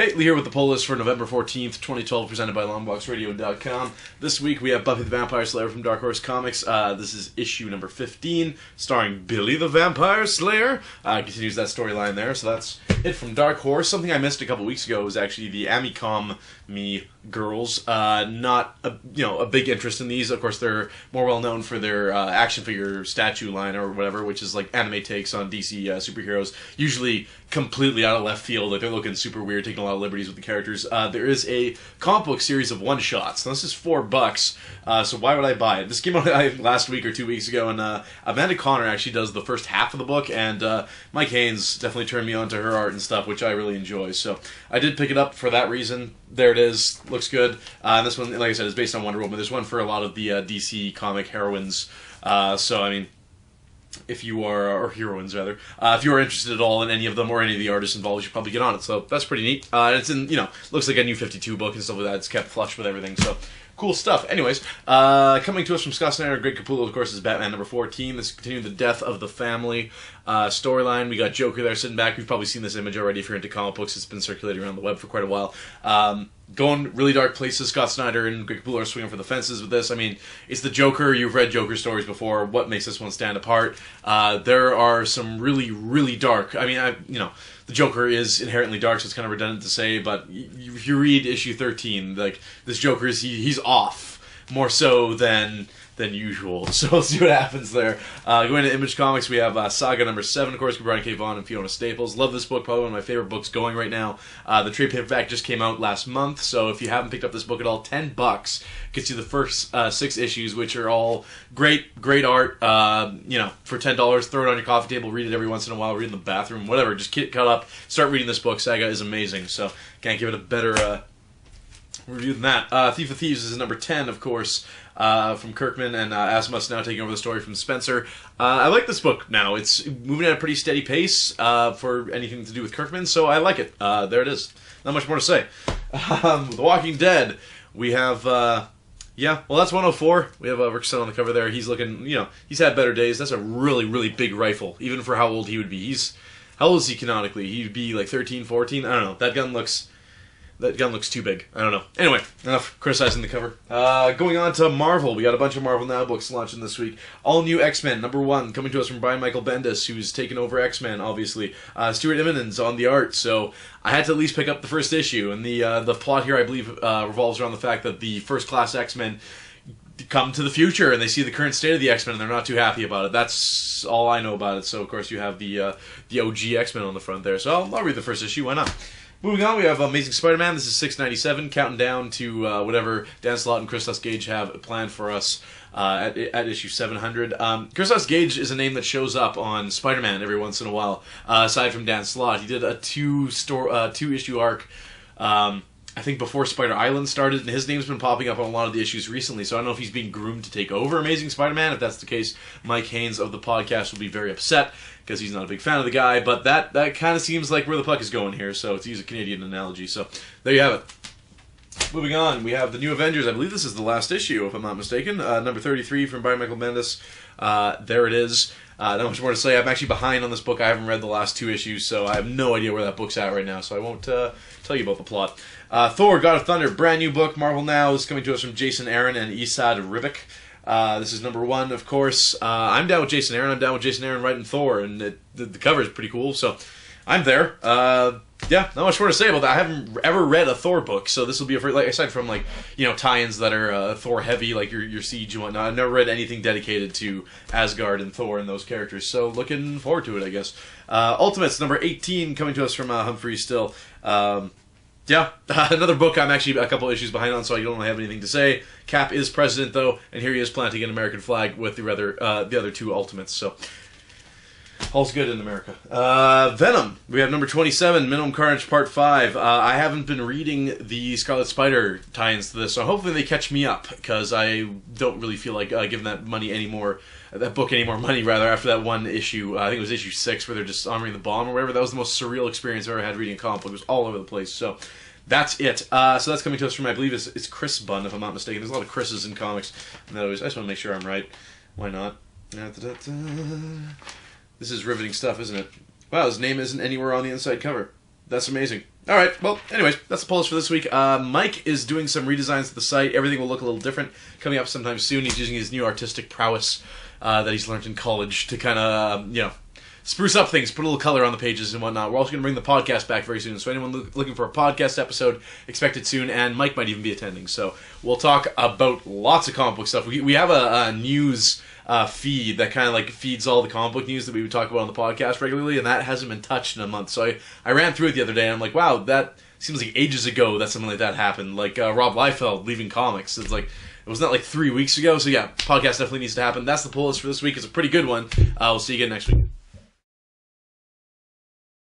Hey, Lee here with the poll list for November 14th, 2012, presented by LongboxRadio.com. This week we have Buffy the Vampire Slayer from Dark Horse Comics. This is issue number 15, starring Billy the Vampire Slayer. Continues that storyline there, so that's it from Dark Horse. Something I missed a couple weeks ago was actually the Amicom Me girls. Not a big interest in these. Of course, they're more well known for their action figure statue line or whatever, which is like anime takes on DC superheroes, usually completely out of left field. Like they're looking super weird, taking a lot of liberties with the characters. There is a comic book series of one-shots. Now, this is $4, so why would I buy it? This came out last week or 2 weeks ago, and Amanda Connor actually does the first half of the book, and Mike Haynes definitely turned me on to her art and stuff, which I really enjoy. So I did pick it up for that reason. There it is. Looks good. And this one, like I said, is based on Wonder Woman. There's one for a lot of the DC comic heroines. So, I mean, if you are, or heroines rather, if you are interested at all in any of them or any of the artists involved, you should probably get on it. So that's pretty neat. It's in, looks like a new 52 book and stuff like that. It's kept flush with everything. So cool stuff. Anyways, coming to us from Scott Snyder and Greg Capullo, of course, is Batman number 14. This is continuing the Death of the Family storyline. We got Joker there sitting back. You've probably seen this image already if you're into comic books. It's been circulating around the web for quite a while. Going really dark places. Scott Snyder and Greg Capullo are swinging for the fences with this. I mean, it's the Joker. You've read Joker stories before. What makes this one stand apart? There are some really, really dark. I mean, the Joker is inherently dark, so it's kind of redundant to say. But if you read issue 13, like this Joker is he's off more so than usual. So we'll see what happens there. Going to Image Comics, we have Saga number 7, of course, with Brian K. Vaughan and Fiona Staples. Love this book, probably one of my favorite books going right now. The trade paperback just came out last month, so if you haven't picked up this book at all, $10 gets you the first 6 issues, which are all great art. For $10, throw it on your coffee table, read it every once in a while, read in the bathroom, whatever. Just cut up, start reading this book. Saga is amazing, so can't give it a better review than that. Thief of Thieves is number 10, of course, from Kirkman, and Asimov's now taking over the story from Spencer. I like this book now. It's moving at a pretty steady pace for anything to do with Kirkman, so I like it. There it is. Not much more to say. The Walking Dead, we have... that's 104. We have Rickson on the cover there. He's looking, he's had better days. That's a really, really big rifle, even for how old he would be. How old is he canonically? He'd be like 13, 14? I don't know. That gun looks too big. I don't know. Anyway, enough criticizing the cover. Going on to Marvel. We got a bunch of Marvel Now books launching this week. All New X-Men, number 1, coming to us from Brian Michael Bendis, who's taken over X-Men, obviously. Stuart Immonen's on the art, so I had to at least pick up the first issue. And the plot here, I believe, revolves around the fact that the first-class X-Men come to the future, and they see the current state of the X-Men, and they're not too happy about it. That's all I know about it. So, of course, you have the OG X-Men on the front there. So I'll read the first issue. Why not? Moving on, we have Amazing Spider-Man. This is $6.97, counting down to whatever Dan Slott and Christos Gage have planned for us at issue 700. Christos Gage is a name that shows up on Spider-Man every once in a while, aside from Dan Slott. He did a two-issue arc, I think before Spider Island started, and his name's been popping up on a lot of the issues recently, so I don't know if he's being groomed to take over Amazing Spider-Man. If that's the case, Mike Haynes of the podcast will be very upset, because he's not a big fan of the guy, but that kind of seems like where the puck is going here, so to use a Canadian analogy. So there you have it. Moving on, we have the New Avengers. I believe this is the last issue, if I'm not mistaken. Number 33 from Brian Michael Bendis. There it is. Not much more to say. I'm actually behind on this book. I haven't read the last 2 issues, so I have no idea where that book's at right now, so I won't tell you about the plot. Thor, God of Thunder, brand new book, Marvel Now. This is coming to us from Jason Aaron and Esad Ribic. This is number 1, of course. I'm down with Jason Aaron. I'm down with Jason Aaron writing Thor, and the cover is pretty cool, so I'm there. Not much more to say about that. I haven't ever read a Thor book, so this will be aside from tie-ins that are Thor heavy, like your Siege and whatnot. I've never read anything dedicated to Asgard and Thor and those characters, so looking forward to it, I guess. Ultimates number 18 coming to us from Humphrey Still. Another book I'm actually a couple issues behind on, so I don't really have anything to say. Cap is president, though, and here he is planting an American flag with the other 2 Ultimates, so all's good in America. Venom. We have number 27, Minimum Carnage Part 5. I haven't been reading the Scarlet Spider tie-ins to this, so hopefully they catch me up, because I don't really feel like giving that book any more money, rather, after that one issue. I think it was issue 6, where they're just honoring the bomb or whatever. That was the most surreal experience I've ever had reading a comic book. It was all over the place, so that's it. So that's coming to us from, I believe, it's Chris Bunn, if I'm not mistaken. There's a lot of Chris's in comics, and I just want to make sure I'm right. Why not? This is riveting stuff, isn't it? Wow, his name isn't anywhere on the inside cover. That's amazing. All right, well, anyways, that's the pull list for this week. Mike is doing some redesigns to the site. Everything will look a little different coming up sometime soon. He's using his new artistic prowess that he's learned in college to kind of, spruce up things, put a little color on the pages and whatnot. We're also going to bring the podcast back very soon, so anyone looking for a podcast episode, expect it soon, and Mike might even be attending. So we'll talk about lots of comic book stuff. We have a news feed that kind of like feeds all the comic book news that we would talk about on the podcast regularly, and that hasn't been touched in a month. So I ran through it the other day, and I'm like, wow, that seems like ages ago that something like that happened. Like Rob Liefeld leaving comics. It's like, wasn't that like 3 weeks ago? So yeah, podcast definitely needs to happen. That's the pull list for this week. It's a pretty good one. We'll see you again next week.